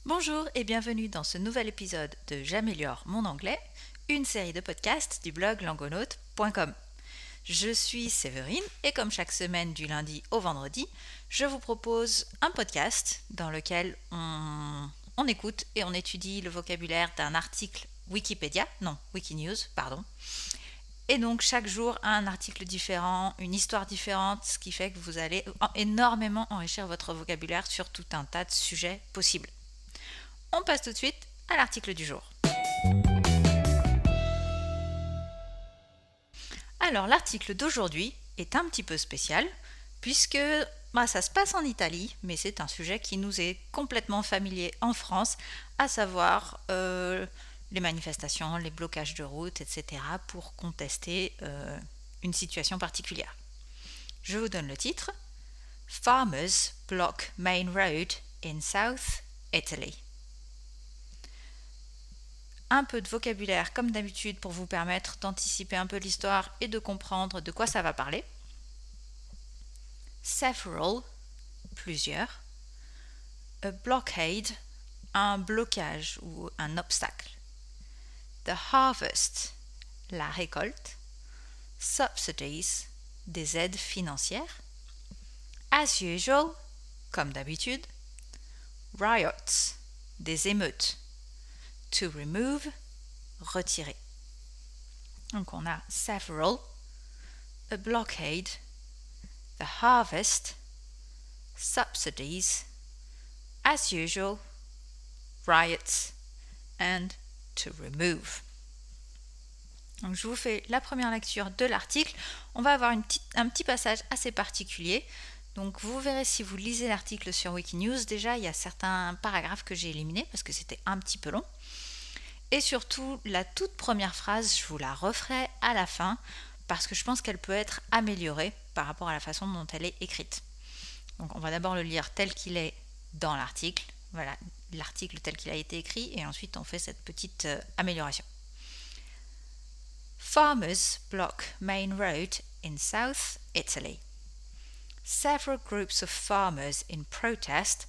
Bonjour et bienvenue dans ce nouvel épisode de J'améliore mon anglais, une série de podcasts du blog langonaute.com. Je suis Séverine et comme chaque semaine du lundi au vendredi, je vous propose un podcast dans lequel on écoute et on étudie le vocabulaire d'un article Wikinews. Et donc chaque jour un article différent, une histoire différente, ce qui fait que vous allez énormément enrichir votre vocabulaire sur tout un tas de sujets possibles. On passe tout de suite à l'article du jour. Alors l'article d'aujourd'hui est un petit peu spécial puisque ça se passe en Italie, mais c'est un sujet qui nous est complètement familier en France, à savoir les manifestations, les blocages de route, etc. pour contester une situation particulière. Je vous donne le titre. Farmers block main road in South Italy. Un peu de vocabulaire comme d'habitude pour vous permettre d'anticiper un peu l'histoire et de comprendre de quoi ça va parler. Several, plusieurs. A blockade, un blocage ou un obstacle. The harvest, la récolte. Subsidies, des aides financières. As usual, comme d'habitude. Riots, des émeutes. To remove, retirer. Donc on a several, a blockade, the harvest, subsidies, as usual, riots, and to remove. Donc je vous fais la première lecture de l'article. On va avoir un petit passage assez particulier. Donc vous verrez si vous lisez l'article sur Wikinews, déjà il y a certains paragraphes que j'ai éliminés parce que c'était un petit peu long. Et surtout, la toute première phrase, je vous la referai à la fin parce que je pense qu'elle peut être améliorée par rapport à la façon dont elle est écrite. Donc on va d'abord le lire tel qu'il est dans l'article. Voilà, l'article tel qu'il a été écrit et ensuite on fait cette petite amélioration. Farmers block main road in South Italy. Several groups of farmers in protest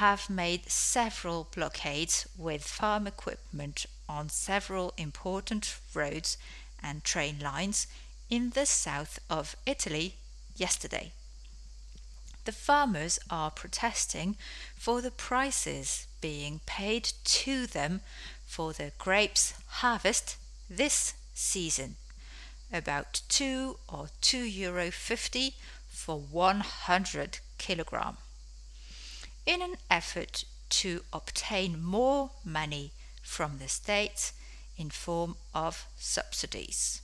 have made several blockades with farm equipment on several important roads and train lines in the south of Italy yesterday. The farmers are protesting for the prices being paid to them for the grapes harvest this season, about €2 or €2.50 for 100 kilogram. In an effort to obtain more money from the state in form of subsidies.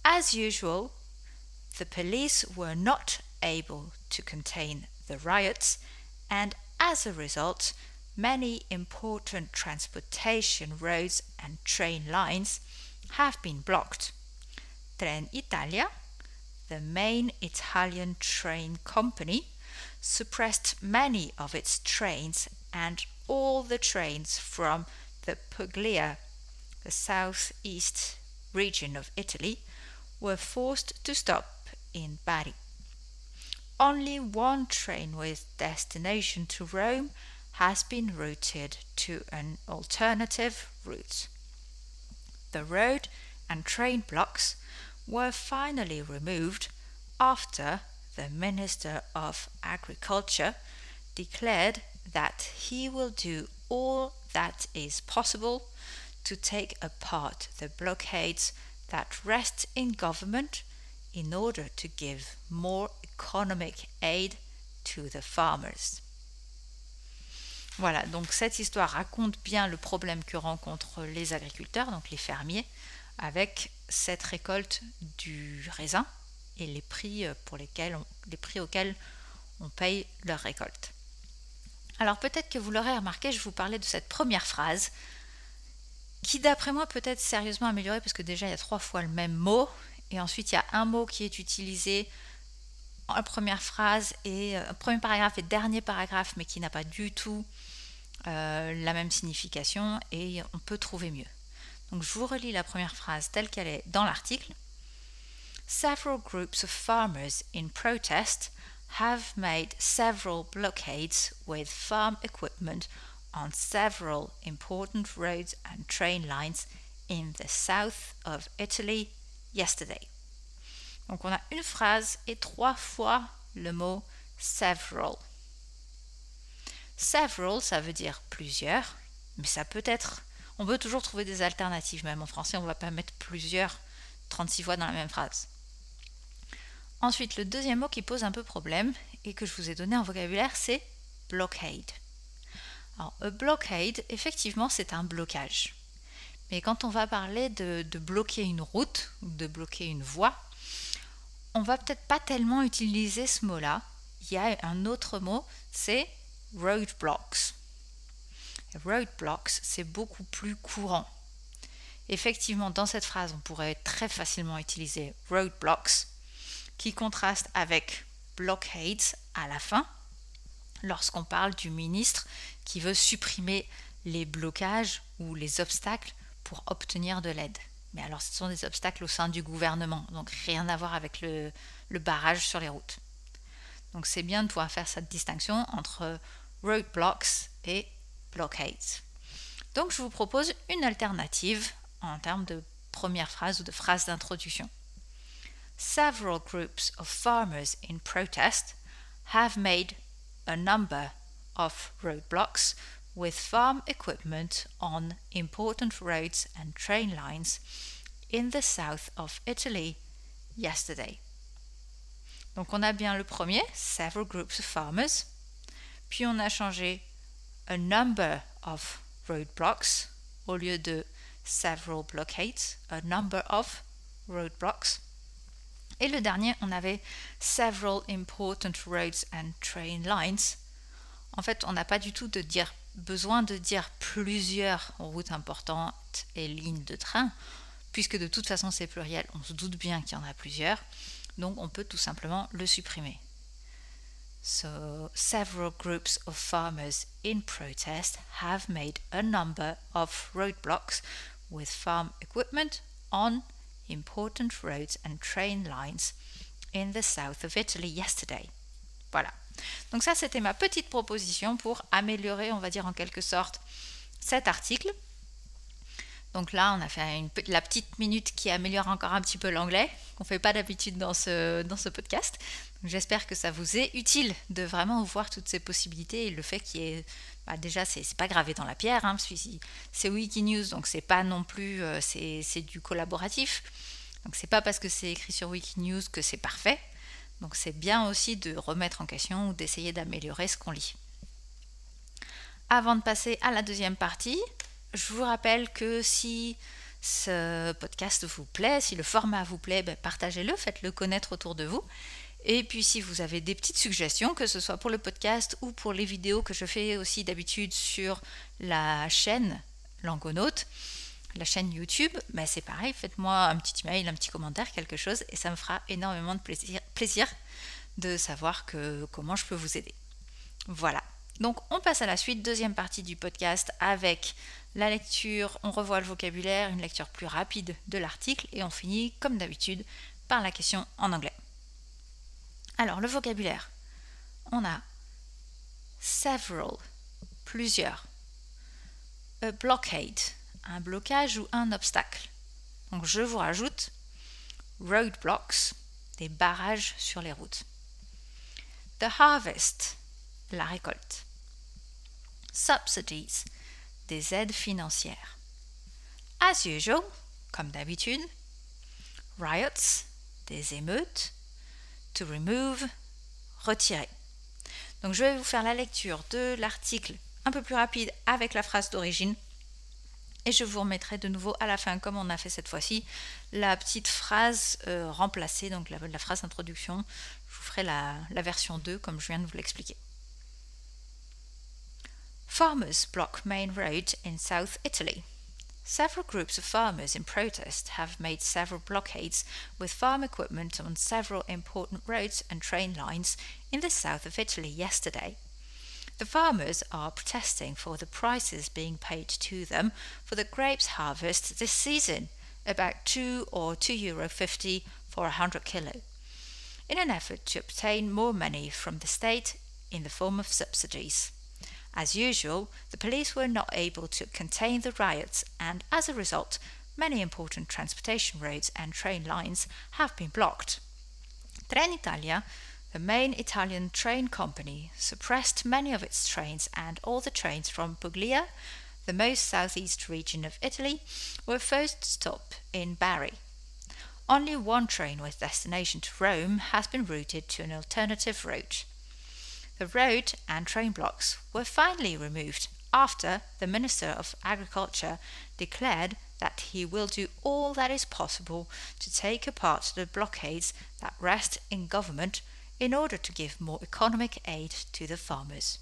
As usual, the police were not able to contain the riots, and as a result, many important transportation roads and train lines have been blocked. Trenitalia, the main Italian train company, suppressed many of its trains, and all the trains from the Puglia, the southeast region of Italy, were forced to stop in Bari. Only one train with destination to Rome has been routed to an alternative route. The road and train blocks were finally removed after the Minister of Agriculture declared that he will do all that is possible to take apart the blockades that rest in government in order to give more economic aid to the farmers. Voilà, donc cette histoire raconte bien le problème que rencontrent les agriculteurs, donc les fermiers, avec cette récolte du raisin et les prix auxquels on paye leur récolte. Alors peut-être que vous l'aurez remarqué, je vous parlais de cette première phrase qui d'après moi peut être sérieusement améliorée parce que déjà il y a 3 fois le même mot et ensuite il y a un mot qui est utilisé en première phrase et premier paragraphe et dernier paragraphe mais qui n'a pas du tout la même signification et on peut trouver mieux. Donc je vous relis la première phrase telle qu'elle est dans l'article. Several groups of farmers in protest have made several blockades with farm equipment on several important roads and train lines in the south of Italy yesterday. Donc on a une phrase et 3 fois le mot several. Several, ça veut dire plusieurs, mais ça peut être... On peut toujours trouver des alternatives, même en français, on ne va pas mettre plusieurs 36 fois dans la même phrase. Ensuite, le deuxième mot qui pose un peu problème et que je vous ai donné en vocabulaire, c'est blockade. Alors, a blockade, effectivement, c'est un blocage. Mais quand on va parler de bloquer une route ou de bloquer une voie, on va peut-être pas tellement utiliser ce mot-là. Il y a un autre mot, c'est roadblocks. Roadblocks, c'est beaucoup plus courant. Effectivement, dans cette phrase, on pourrait très facilement utiliser roadblocks, qui contraste avec blockades à la fin, lorsqu'on parle du ministre qui veut supprimer les blocages ou les obstacles pour obtenir de l'aide. Mais alors, ce sont des obstacles au sein du gouvernement, donc rien à voir avec le barrage sur les routes. Donc c'est bien de pouvoir faire cette distinction entre roadblocks et blockades. Donc je vous propose une alternative en termes de première phrase ou de phrase d'introduction. Several groups of farmers in protest have made a number of roadblocks with farm equipment on important roads and train lines in the south of Italy yesterday. Donc on a bien le premier, several groups of farmers, puis on a changé a number of roadblocks au lieu de several blockades, a number of roadblocks. Et le dernier, on avait several important roads and train lines. En fait, on n'a pas du tout besoin de dire plusieurs routes importantes et lignes de train, puisque de toute façon c'est pluriel, on se doute bien qu'il y en a plusieurs, donc on peut tout simplement le supprimer. So, several groups of farmers in protest have made a number of roadblocks with farm equipment on important roads and train lines in the south of Italy yesterday. Voilà. Donc ça, c'était ma petite proposition pour améliorer, on va dire en quelque sorte, cet article. Donc là, on a fait la petite minute qui améliore encore un petit peu l'anglais, qu'on ne fait pas d'habitude dans ce podcast. J'espère que ça vous est utile de vraiment voir toutes ces possibilités et le fait qu'il y ait... déjà, c'est pas gravé dans la pierre, hein, c'est Wikinews, donc c'est pas non plus... c'est du collaboratif. Donc c'est pas parce que c'est écrit sur Wikinews que c'est parfait. Donc c'est bien aussi de remettre en question ou d'essayer d'améliorer ce qu'on lit. Avant de passer à la deuxième partie, je vous rappelle que si ce podcast vous plaît, si le format vous plaît, partagez-le, faites-le connaître autour de vous. Et puis si vous avez des petites suggestions, que ce soit pour le podcast ou pour les vidéos que je fais aussi d'habitude sur la chaîne Langonaute, la chaîne YouTube, c'est pareil, faites-moi un petit email, un petit commentaire, quelque chose, et ça me fera énormément de plaisir de savoir comment je peux vous aider. Voilà, donc on passe à la suite, deuxième partie du podcast avec la lecture, on revoit le vocabulaire, une lecture plus rapide de l'article, et on finit comme d'habitude par la question en anglais. Alors le vocabulaire, on a several, plusieurs, a blockade, un blocage ou un obstacle. Donc je vous rajoute roadblocks, des barrages sur les routes. The harvest, la récolte. Subsidies, des aides financières. As usual, comme d'habitude. Riots, des émeutes. To remove, retirer. Donc je vais vous faire la lecture de l'article un peu plus rapide avec la phrase d'origine. Et je vous remettrai de nouveau à la fin, comme on a fait cette fois-ci, la petite phrase remplacée, donc la phrase d'introduction. Je vous ferai la version 2, comme je viens de vous l'expliquer. Farmers block main road in South Italy. Several groups of farmers in protest have made several blockades with farm equipment on several important roads and train lines in the south of Italy yesterday. The farmers are protesting for the prices being paid to them for the grapes harvest this season, about €2 or €2.50 for 100 kilo. in an effort to obtain more money from the state in the form of subsidies. As usual, the police were not able to contain the riots, and as a result, many important transportation roads and train lines have been blocked. Trenitalia, the main Italian train company, suppressed many of its trains, and all the trains from Puglia, the most southeast region of Italy, were forced to stop in Bari. Only one train with destination to Rome has been routed to an alternative route. The road and train blocks were finally removed after the Minister of Agriculture declared that he will do all that is possible to take apart the blockades that rest in government in order to give more economic aid to the farmers.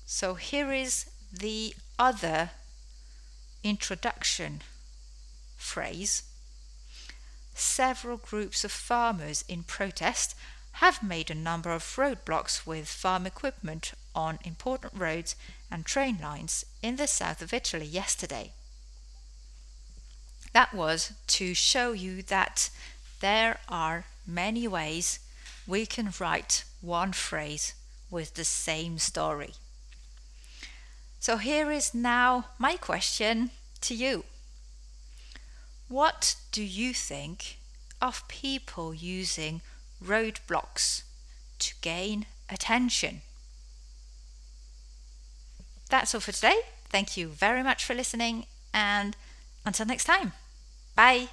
So here is the other introduction phrase. Several groups of farmers in protest have made a number of roadblocks with farm equipment on important roads and train lines in the south of Italy yesterday. That was to show you that there are many ways we can write one phrase with the same story. So here is now my question to you. What do you think of people using roadblocks to gain attention? That's all for today. Thank you very much for listening, and until next time. Bye.